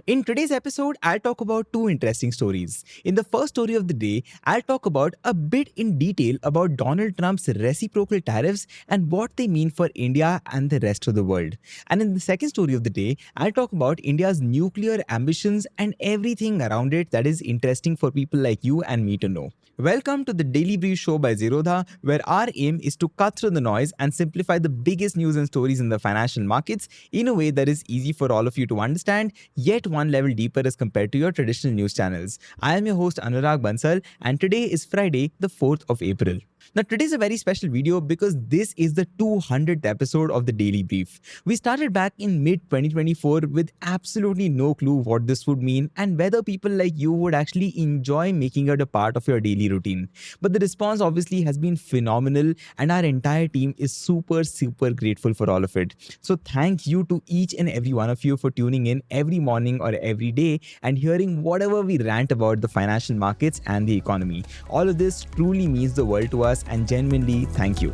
In today's episode, I'll talk about two interesting stories. In the first story of the day, I'll talk about a bit in detail about Donald Trump's reciprocal tariffs and what they mean for India and the rest of the world. And in the second story of the day, I'll talk about India's nuclear ambitions and everything around it that is interesting for people like you and me to know. Welcome to the Daily Brief Show by Zerodha, where our aim is to cut through the noise and simplify the biggest news and stories in the financial markets in a way that is easy for all of you to understand, yet one level deeper as compared to your traditional news channels. I am your host Anurag Bansal, and today is Friday, the 4th of April. Now, today is a very special video because this is the 200th episode of the Daily Brief. We started back in mid-2024 with absolutely no clue what this would mean and whether people like you would actually enjoy making it a part of your daily routine. But the response obviously has been phenomenal, and our entire team is super grateful for all of it. So thank you to each and every one of you for tuning in every morning or every day and hearing whatever we rant about the financial markets and the economy. All of this truly means the world to us, and genuinely thank you.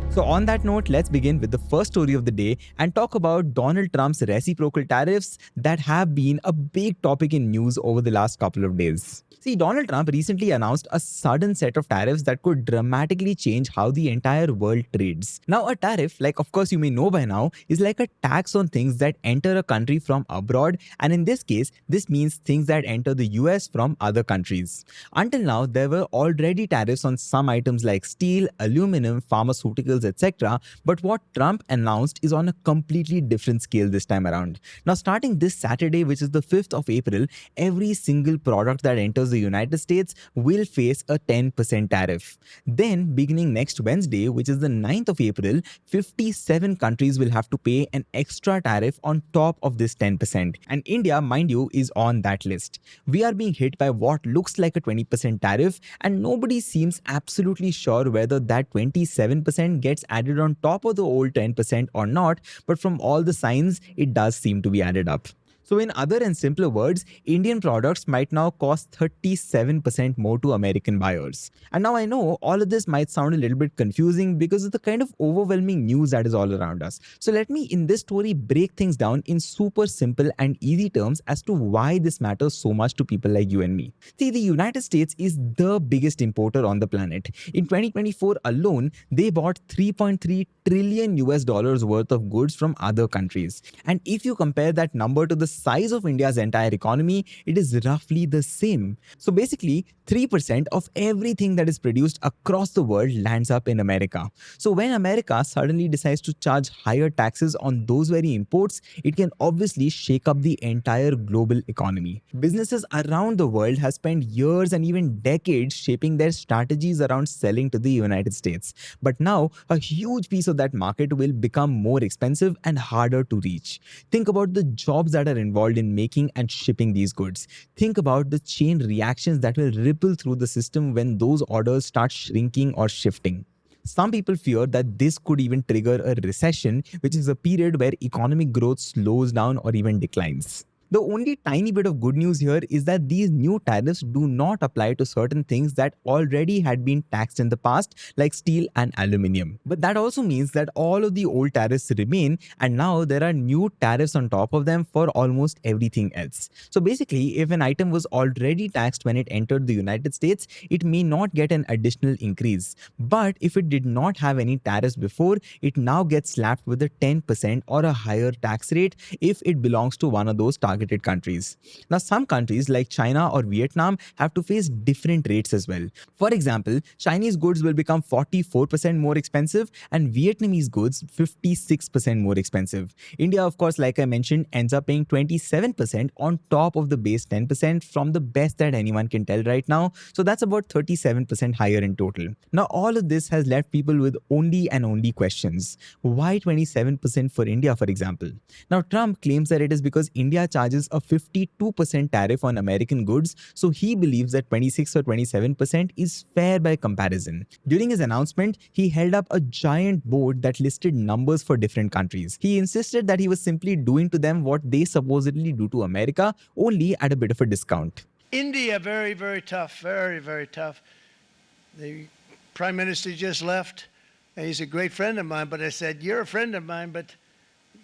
So on that note, let's begin with the first story of the day and talk about Donald Trump's reciprocal tariffs that have been a big topic in news over the last couple of days. See, Donald Trump recently announced a sudden set of tariffs that could dramatically change how the entire world trades. Now, a tariff, like of course you may know by now, is like a tax on things that enter a country from abroad, and in this case, this means things that enter the US from other countries. Until now, there were already tariffs on some items like steel, aluminum, pharmaceuticals, etc. But what Trump announced is on a completely different scale this time around. Now, starting this Saturday, which is the 5th of April, every single product that enters the United States will face a 10% tariff. Then, beginning next Wednesday, which is the 9th of April, 57 countries will have to pay an extra tariff on top of this 10%. And India, mind you, is on that list. We are being hit by what looks like a 20% tariff, and nobody seems absolutely sure whether that 27% gets added on top of the old 10% or not, but from all the signs, it does seem to be added up. So in other and simpler words, Indian products might now cost 37% more to American buyers. And now I know all of this might sound a little bit confusing because of the kind of overwhelming news that is all around us. So let me in this story break things down in super simple and easy terms as to why this matters so much to people like you and me. See, the United States is the biggest importer on the planet. In 2024 alone, they bought 3.3 trillion US dollars worth of goods from other countries. And if you compare that number to the size of India's entire economy, it is roughly the same. So basically, 3% of everything that is produced across the world lands up in America. So when America suddenly decides to charge higher taxes on those very imports, it can obviously shake up the entire global economy. Businesses around the world have spent years and even decades shaping their strategies around selling to the United States. But now, a huge piece of that market will become more expensive and harder to reach. Think about the jobs that are involved in making and shipping these goods. Think about the chain reactions that will ripple through the system when those orders start shrinking or shifting. Some people fear that this could even trigger a recession, which is a period where economic growth slows down or even declines. The only tiny bit of good news here is that these new tariffs do not apply to certain things that already had been taxed in the past, like steel and aluminium. But that also means that all of the old tariffs remain, and now there are new tariffs on top of them for almost everything else. So basically, if an item was already taxed when it entered the United States, it may not get an additional increase. But if it did not have any tariffs before, it now gets slapped with a 10% or a higher tax rate if it belongs to one of those targeted countries. Now, some countries like China or Vietnam have to face different rates as well. For example, Chinese goods will become 44% more expensive and Vietnamese goods 56% more expensive. India, of course, like I mentioned, ends up paying 27% on top of the base 10% from the best that anyone can tell right now. So that's about 37% higher in total. Now, all of this has left people with only and only questions. Why 27% for India, for example? Now, Trump claims that it is because India charges a 52% tariff on American goods, so he believes that 26 or 27% is fair by comparison. During his announcement, he held up a giant board that listed numbers for different countries. He insisted that he was simply doing to them what they supposedly do to America, only at a bit of a discount. India, very tough, very tough. The Prime Minister just left. And he's a great friend of mine, but I said, you're a friend of mine, but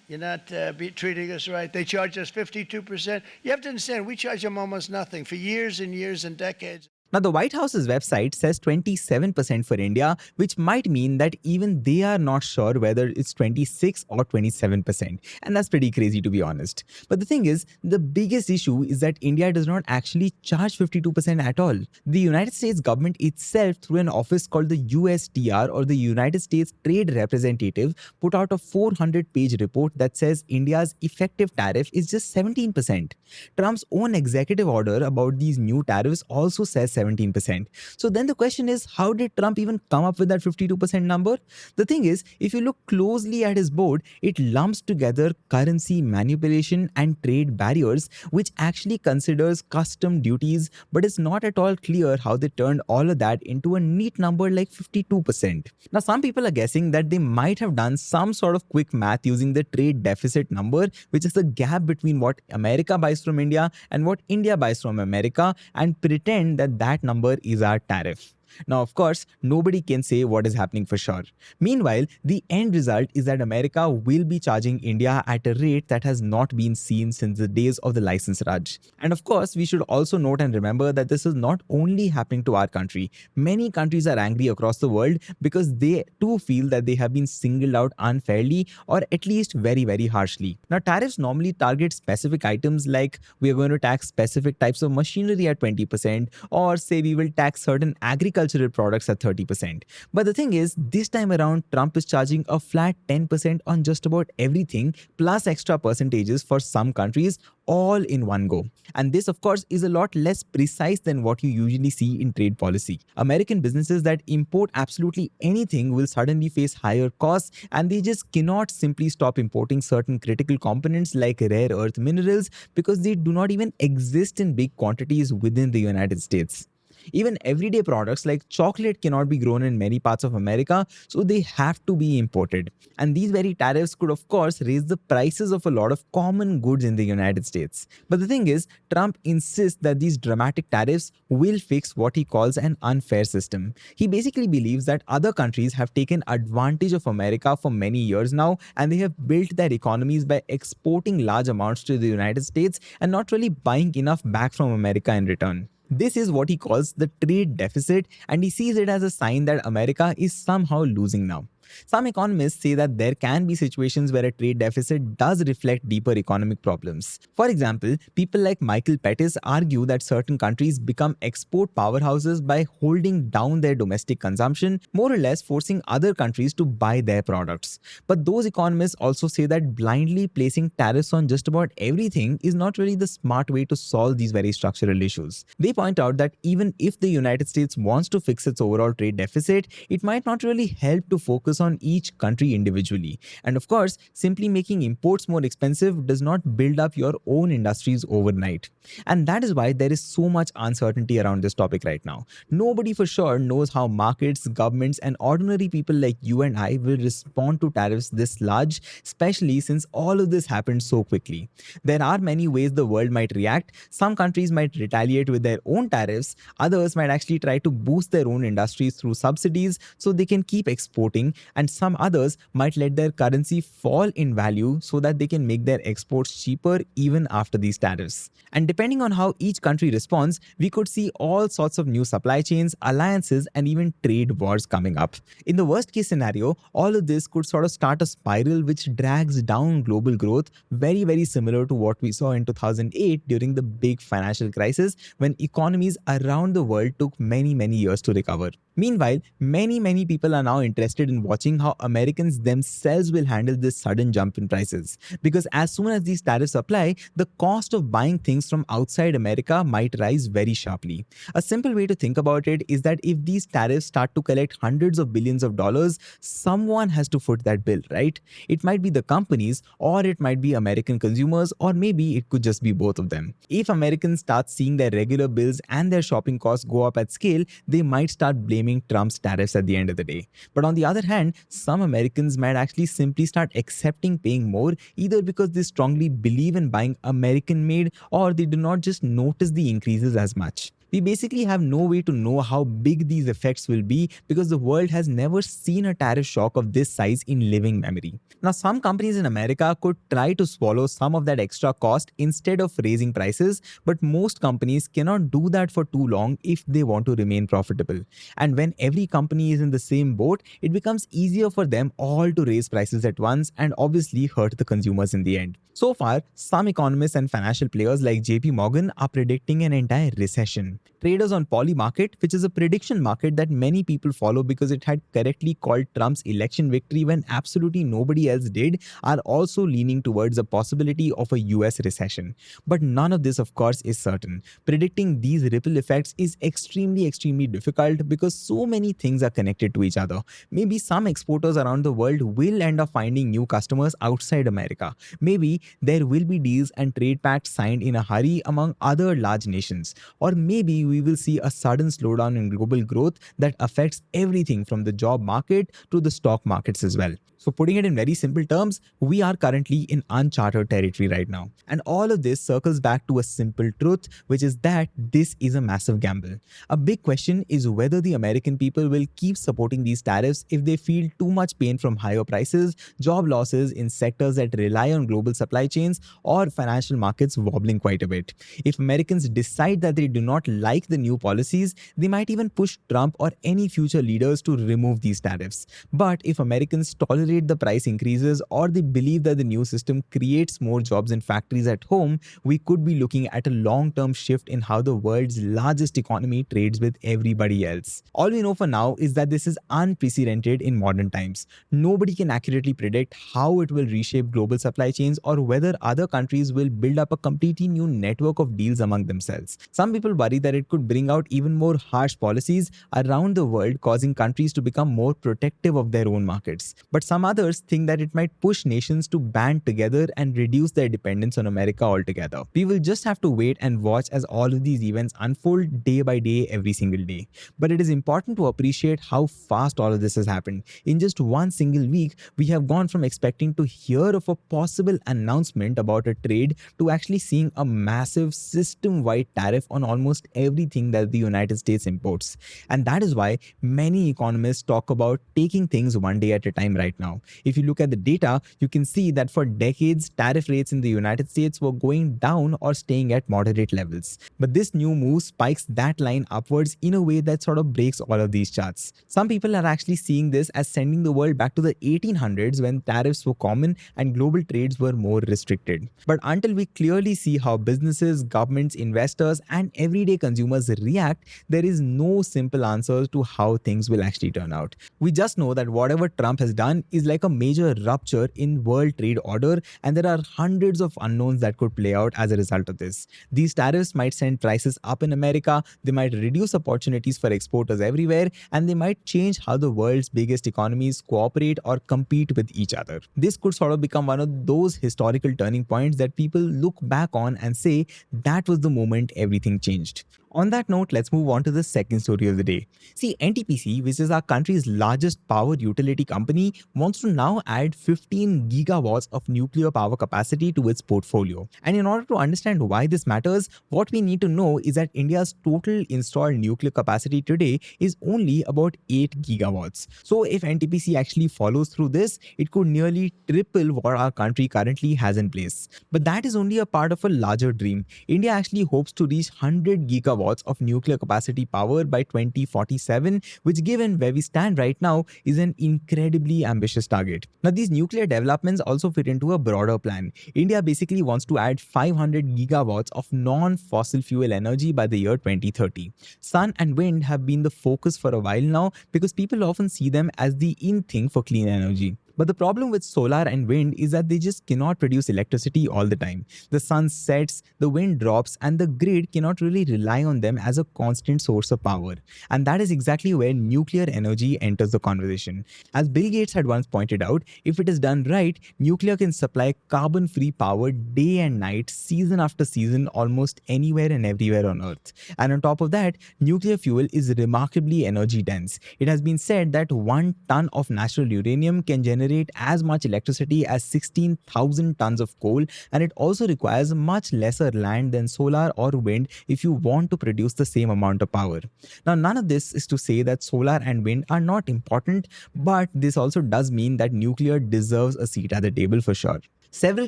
you're not treating us right. They charge us 52%. You have to understand, we charge them almost nothing for years and years and decades. Now, the White House's website says 27% for India, which might mean that even they are not sure whether it's 26 or 27%. And that's pretty crazy, to be honest. But the thing is, the biggest issue is that India does not actually charge 52% at all. The United States government itself, through an office called the USTR, or the United States Trade Representative, put out a 400-page report that says India's effective tariff is just 17%. Trump's own executive order about these new tariffs also says 17%. So then the question is, how did Trump even come up with that 52% number? The thing is, if you look closely at his board, it lumps together currency manipulation and trade barriers, which actually considers custom duties, but it's not at all clear how they turned all of that into a neat number like 52%. Now, some people are guessing that they might have done some sort of quick math using the trade deficit number, which is the gap between what America buys from India and what India buys from America, and pretend that that number is our tariff. Now, of course, nobody can say what is happening for sure. Meanwhile, the end result is that America will be charging India at a rate that has not been seen since the days of the license Raj. And of course, we should also note and remember that this is not only happening to our country. Many countries are angry across the world because they too feel that they have been singled out unfairly, or at least very, very harshly. Now, tariffs normally target specific items, like we are going to tax specific types of machinery at 20%, or say we will tax certain agricultural products at 30%. But the thing is, this time around, Trump is charging a flat 10% on just about everything, plus extra percentages for some countries, all in one go. And this, of course, is a lot less precise than what you usually see in trade policy. American businesses that import absolutely anything will suddenly face higher costs, and they just cannot simply stop importing certain critical components like rare earth minerals because they do not even exist in big quantities within the United States. Even everyday products like chocolate cannot be grown in many parts of America, so they have to be imported. And these very tariffs could, of course, raise the prices of a lot of common goods in the United States. But the thing is, Trump insists that these dramatic tariffs will fix what he calls an unfair system. He basically believes that other countries have taken advantage of America for many years now, and they have built their economies by exporting large amounts to the United States and not really buying enough back from America in return. This is what he calls the trade deficit, and he sees it as a sign that America is somehow losing now. Some economists say that there can be situations where a trade deficit does reflect deeper economic problems. For example, people like Michael Pettis argue that certain countries become export powerhouses by holding down their domestic consumption, more or less forcing other countries to buy their products. But those economists also say that blindly placing tariffs on just about everything is not really the smart way to solve these very structural issues. They point out that even if the United States wants to fix its overall trade deficit, it might not really help to focus on each country individually. And of course, simply making imports more expensive does not build up your own industries overnight. And that is why there is so much uncertainty around this topic right now. Nobody for sure knows how markets, governments, and ordinary people like you and I will respond to tariffs this large, especially since all of this happened so quickly. There are many ways the world might react. Some countries might retaliate with their own tariffs, others might actually try to boost their own industries through subsidies so they can keep exporting, and some others might let their currency fall in value so that they can make their exports cheaper even after these tariffs. And depending on how each country responds, we could see all sorts of new supply chains, alliances, and even trade wars coming up. In the worst case scenario, all of this could sort of start a spiral which drags down global growth, very, very similar to what we saw in 2008 during the big financial crisis when economies around the world took many, many years to recover. Meanwhile, many people are now interested in watching how Americans themselves will handle this sudden jump in prices. Because as soon as these tariffs apply, the cost of buying things from outside America might rise very sharply. A simple way to think about it is that if these tariffs start to collect hundreds of billions of dollars, someone has to foot that bill, right? It might be the companies, or it might be American consumers, or maybe it could just be both of them. If Americans start seeing their regular bills and their shopping costs go up at scale, they might start blaming Trump's tariffs at the end of the day. But on the other hand, some Americans might actually simply start accepting paying more, either because they strongly believe in buying American made, or they do not just notice the increases as much. We basically have no way to know how big these effects will be because the world has never seen a tariff shock of this size in living memory. Now, some companies in America could try to swallow some of that extra cost instead of raising prices, but most companies cannot do that for too long if they want to remain profitable. And when every company is in the same boat, it becomes easier for them all to raise prices at once and obviously hurt the consumers in the end. So far, some economists and financial players like JP Morgan are predicting an entire recession. Traders on Polymarket, which is a prediction market that many people follow because it had correctly called Trump's election victory when absolutely nobody else did, are also leaning towards a possibility of a US recession. But none of this, of course, is certain. Predicting these ripple effects is extremely difficult because so many things are connected to each other. Maybe some exporters around the world will end up finding new customers outside America. Maybe there will be deals and trade pacts signed in a hurry among other large nations. Or maybe we will see a sudden slowdown in global growth that affects everything from the job market to the stock markets as well. So putting it in very simple terms, we are currently in uncharted territory right now. And all of this circles back to a simple truth, which is that this is a massive gamble. A big question is whether the American people will keep supporting these tariffs if they feel too much pain from higher prices, job losses in sectors that rely on global supply chains, or financial markets wobbling quite a bit. If Americans decide that they do not like the new policies, they might even push Trump or any future leaders to remove these tariffs. But if Americans tolerate the price increases or they believe that the new system creates more jobs in factories at home, we could be looking at a long-term shift in how the world's largest economy trades with everybody else. All we know for now is that this is unprecedented in modern times. Nobody can accurately predict how it will reshape global supply chains or whether other countries will build up a completely new network of deals among themselves. Some people worry that it could bring out even more harsh policies around the world, causing countries to become more protective of their own markets. But some others think that it might push nations to band together and reduce their dependence on America altogether. We will just have to wait and watch as all of these events unfold day by day, every single day. But it is important to appreciate how fast all of this has happened. In just one single week, we have gone from expecting to hear of a possible announcement about a trade to actually seeing a massive system-wide tariff on almost everything that the United States imports. And that is why many economists talk about taking things one day at a time right now. If you look at the data, you can see that for decades, tariff rates in the United States were going down or staying at moderate levels. But this new move spikes that line upwards in a way that sort of breaks all of these charts. Some people are actually seeing this as sending the world back to the 1800s when tariffs were common and global trades were more restricted. But until we clearly see how businesses, governments, investors, and everyday consumers react, there is no simple answer to how things will actually turn out. We just know that whatever Trump has done is like a major rupture in world trade order, and there are hundreds of unknowns that could play out as a result of this. These tariffs might send prices up in America, they might reduce opportunities for exporters everywhere, and they might change how the world's biggest economies cooperate or compete with each other. This could sort of become one of those historical turning points that people look back on and say that was the moment everything changed. On that note, let's move on to the second story of the day. See, NTPC, which is our country's largest power utility company, wants to now add 15 gigawatts of nuclear power capacity to its portfolio. And in order to understand why this matters, what we need to know is that India's total installed nuclear capacity today is only about 8 gigawatts. So if NTPC actually follows through this, it could nearly triple what our country currently has in place. But that is only a part of a larger dream. India actually hopes to reach 100 gigawatts of nuclear capacity power by 2047, which given where we stand right now is an incredibly ambitious target. Now these nuclear developments also fit into a broader plan. India basically wants to add 500 gigawatts of non-fossil fuel energy by the year 2030. Sun and wind have been the focus for a while now because people often see them as the in thing for clean energy. But the problem with solar and wind is that they just cannot produce electricity all the time. The sun sets, the wind drops, and the grid cannot really rely on them as a constant source of power. And that is exactly where nuclear energy enters the conversation. As Bill Gates had once pointed out, if it is done right, nuclear can supply carbon-free power day and night, season after season, almost anywhere and everywhere on Earth. And on top of that, nuclear fuel is remarkably energy dense. It has been said that 1 ton of natural uranium can generate generate as much electricity as 16,000 tons of coal, and it also requires much lesser land than solar or wind if you want to produce the same amount of power. Now, none of this is to say that solar and wind are not important, but this also does mean that nuclear deserves a seat at the table for sure. Several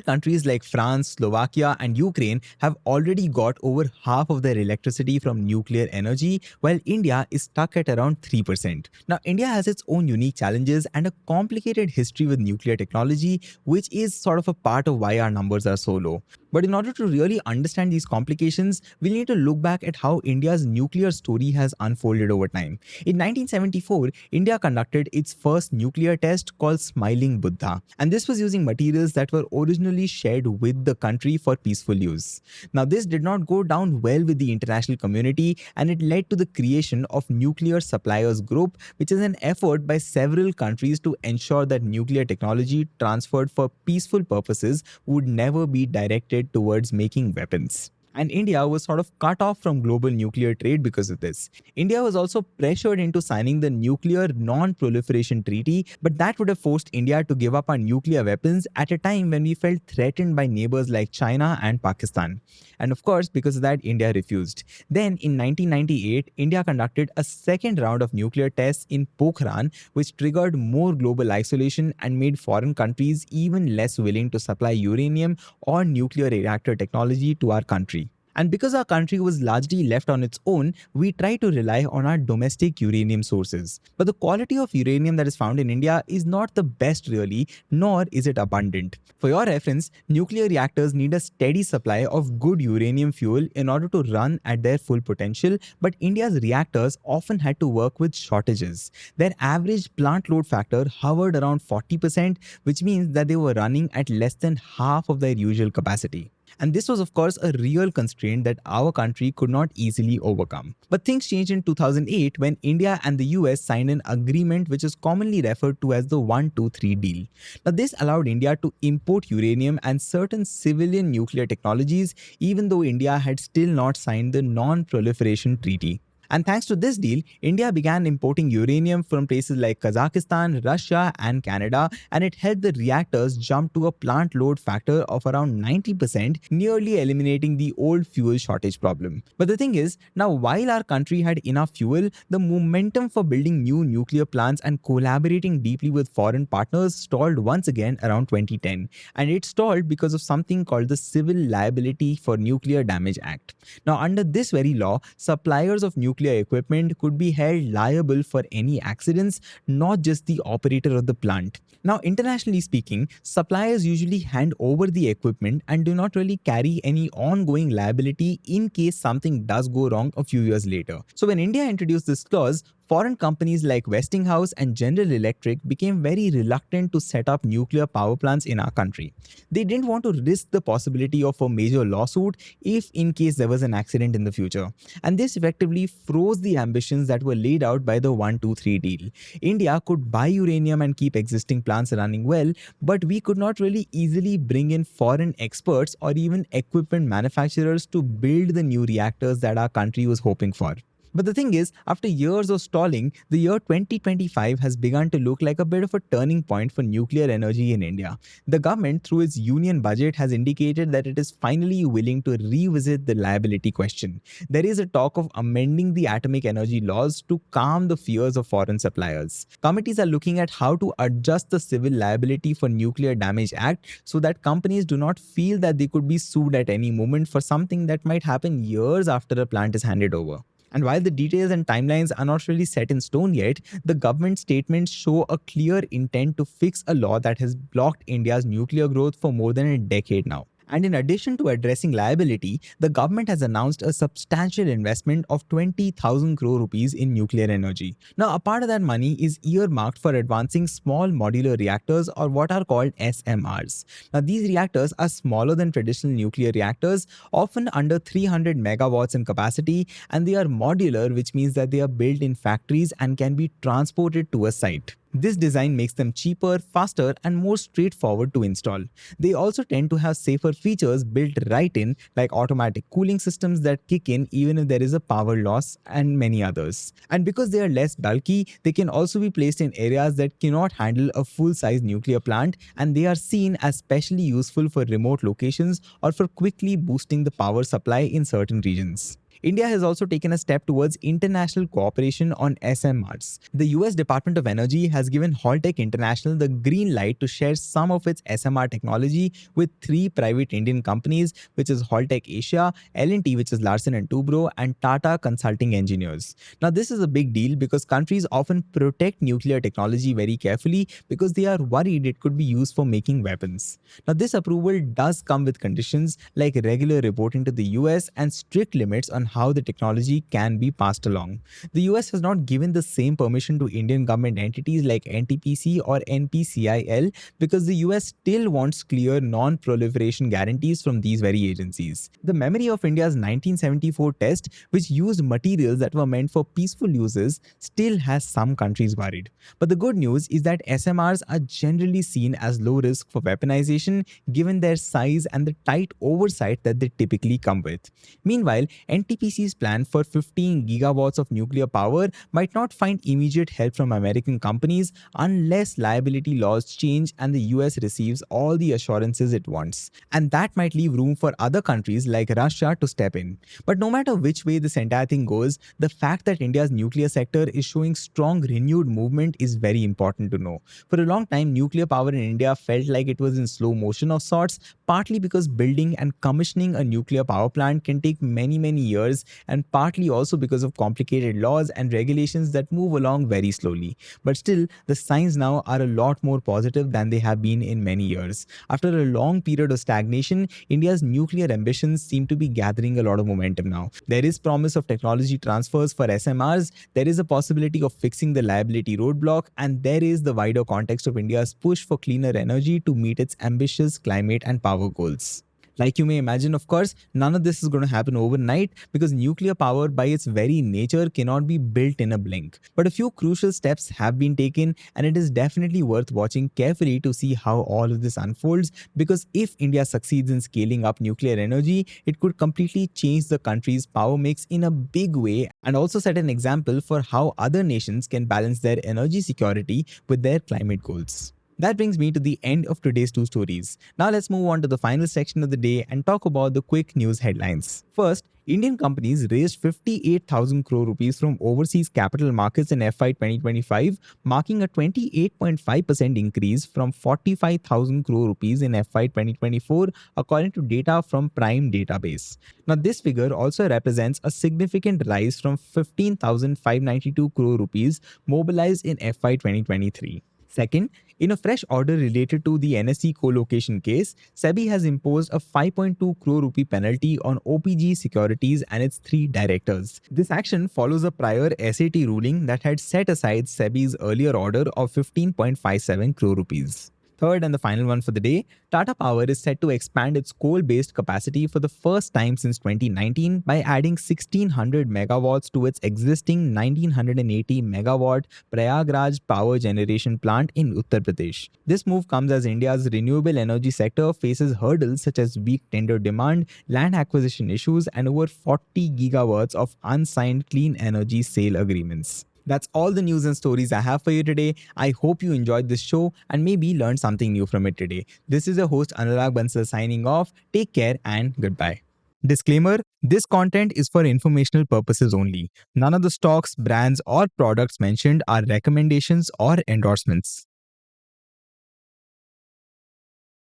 countries like France, Slovakia, and Ukraine have already got over half of their electricity from nuclear energy, while India is stuck at around 3%. Now, India has its own unique challenges and a complicated history with nuclear technology, which is sort of a part of why our numbers are so low. But in order to really understand these complications, we need to look back at how India's nuclear story has unfolded over time. In 1974, India conducted its first nuclear test called Smiling Buddha, and this was using materials that were originally shared with the country for peaceful use. Now, this did not go down well with the international community, and it led to the creation of Nuclear Suppliers Group, which is an effort by several countries to ensure that nuclear technology transferred for peaceful purposes would never be directed towards making weapons. And India was sort of cut off from global nuclear trade because of this. India was also pressured into signing the Nuclear Non-Proliferation Treaty, but that would have forced India to give up our nuclear weapons at a time when we felt threatened by neighbors like China and Pakistan. And of course, because of that, India refused. Then in 1998, India conducted a second round of nuclear tests in Pokhran, which triggered more global isolation and made foreign countries even less willing to supply uranium or nuclear reactor technology to our country. And because our country was largely left on its own, we try to rely on our domestic uranium sources. But the quality of uranium that is found in India is not the best really, nor is it abundant. For your reference, nuclear reactors need a steady supply of good uranium fuel in order to run at their full potential, but India's reactors often had to work with shortages. Their average plant load factor hovered around 40%, which means that they were running at less than half of their usual capacity. And this was, of course, a real constraint that our country could not easily overcome. But things changed in 2008 when India and the US signed an agreement which is commonly referred to as the 123 deal. Now, this allowed India to import uranium and certain civilian nuclear technologies, even though India had still not signed the Non-Proliferation Treaty. And thanks to this deal, India began importing uranium from places like Kazakhstan, Russia, and Canada, and it helped the reactors jump to a plant load factor of around 90%, nearly eliminating the old fuel shortage problem. But the thing is, now while our country had enough fuel, the momentum for building new nuclear plants and collaborating deeply with foreign partners stalled once again around 2010. And it stalled because of something called the Civil Liability for Nuclear Damage Act. Now, under this very law, suppliers of nuclear equipment could be held liable for any accidents, not just the operator of the plant. Now, internationally speaking, suppliers usually hand over the equipment and do not really carry any ongoing liability in case something does go wrong a few years later. So when India introduced this clause, foreign companies like Westinghouse and General Electric became very reluctant to set up nuclear power plants in our country. They didn't want to risk the possibility of a major lawsuit if in case there was an accident in the future. And this effectively froze the ambitions that were laid out by the 123 deal. India could buy uranium and keep existing plants running well, but we could not really easily bring in foreign experts or even equipment manufacturers to build the new reactors that our country was hoping for. But the thing is, after years of stalling, the year 2025 has begun to look like a bit of a turning point for nuclear energy in India. The government, through its union budget, has indicated that it is finally willing to revisit the liability question. There is a talk of amending the atomic energy laws to calm the fears of foreign suppliers. Committees are looking at how to adjust the Civil Liability for Nuclear Damage Act so that companies do not feel that they could be sued at any moment for something that might happen years after a plant is handed over. And while the details and timelines are not really set in stone yet, the government statements show a clear intent to fix a law that has blocked India's nuclear growth for more than a decade now. And in addition to addressing liability, the government has announced a substantial investment of 20,000 crore rupees in nuclear energy. Now, a part of that money is earmarked for advancing small modular reactors, or what are called SMRs. Now, these reactors are smaller than traditional nuclear reactors, often under 300 megawatts in capacity, and they are modular, which means that they are built in factories and can be transported to a site. This design makes them cheaper, faster, and more straightforward to install. They also tend to have safer features built right in, like automatic cooling systems that kick in even if there is a power loss, and many others. And because they are less bulky, they can also be placed in areas that cannot handle a full-size nuclear plant, and they are seen as specially useful for remote locations or for quickly boosting the power supply in certain regions. India has also taken a step towards international cooperation on SMRs. The US Department of Energy has given Holtec International the green light to share some of its SMR technology with three private Indian companies, which is Holtec Asia, L&T, which is Larsen and Toubro, and Tata Consulting Engineers. Now, this is a big deal because countries often protect nuclear technology very carefully because they are worried it could be used for making weapons. Now, this approval does come with conditions like regular reporting to the US and strict limits on how the technology can be passed along. The US has not given the same permission to Indian government entities like NTPC or NPCIL because the US still wants clear non-proliferation guarantees from these very agencies. The memory of India's 1974 test, which used materials that were meant for peaceful uses, still has some countries worried. But the good news is that SMRs are generally seen as low risk for weaponization given their size and the tight oversight that they typically come with. Meanwhile, NTPC's plan for 15 gigawatts of nuclear power might not find immediate help from American companies unless liability laws change and the US receives all the assurances it wants. And that might leave room for other countries like Russia to step in. But no matter which way this entire thing goes, the fact that India's nuclear sector is showing strong renewed movement is very important to know. For a long time, nuclear power in India felt like it was in slow motion of sorts, partly because building and commissioning a nuclear power plant can take many years, and partly also because of complicated laws and regulations that move along very slowly. But still, the signs now are a lot more positive than they have been in many years. After a long period of stagnation, India's nuclear ambitions seem to be gathering a lot of momentum now. There is promise of technology transfers for SMRs, there is a possibility of fixing the liability roadblock, and there is the wider context of India's push for cleaner energy to meet its ambitious climate and power goals. Like you may imagine, of course, none of this is going to happen overnight because nuclear power by its very nature cannot be built in a blink. But a few crucial steps have been taken, and it is definitely worth watching carefully to see how all of this unfolds, because if India succeeds in scaling up nuclear energy, it could completely change the country's power mix in a big way and also set an example for how other nations can balance their energy security with their climate goals. That brings me to the end of today's two stories. Now let's move on to the final section of the day and talk about the quick news headlines. First, Indian companies raised 58,000 crore rupees from overseas capital markets in FY 2025, marking a 28.5% increase from 45,000 crore rupees in FY 2024, according to data from Prime Database. Now, this figure also represents a significant rise from 15,592 crore rupees mobilized in FY 2023. Second, in a fresh order related to the NSE co-location case, SEBI has imposed a 5.2 crore rupee penalty on OPG Securities and its three directors. This action follows a prior SAT ruling that had set aside SEBI's earlier order of 15.57 crore rupees. Third and the final one for the day, Tata Power is set to expand its coal-based capacity for the first time since 2019 by adding 1600 megawatts to its existing 1980 megawatt Prayagraj power generation plant in Uttar Pradesh. This move comes as India's renewable energy sector faces hurdles such as weak tender demand, land acquisition issues, and over 40 gigawatts of unsigned clean energy sale agreements. That's all the news and stories I have for you today. I hope you enjoyed this show and maybe learned something new from it today. This is your host Anurag Bansal signing off. Take care and goodbye. Disclaimer: this content is for informational purposes only. None of the stocks, brands, or products mentioned are recommendations or endorsements.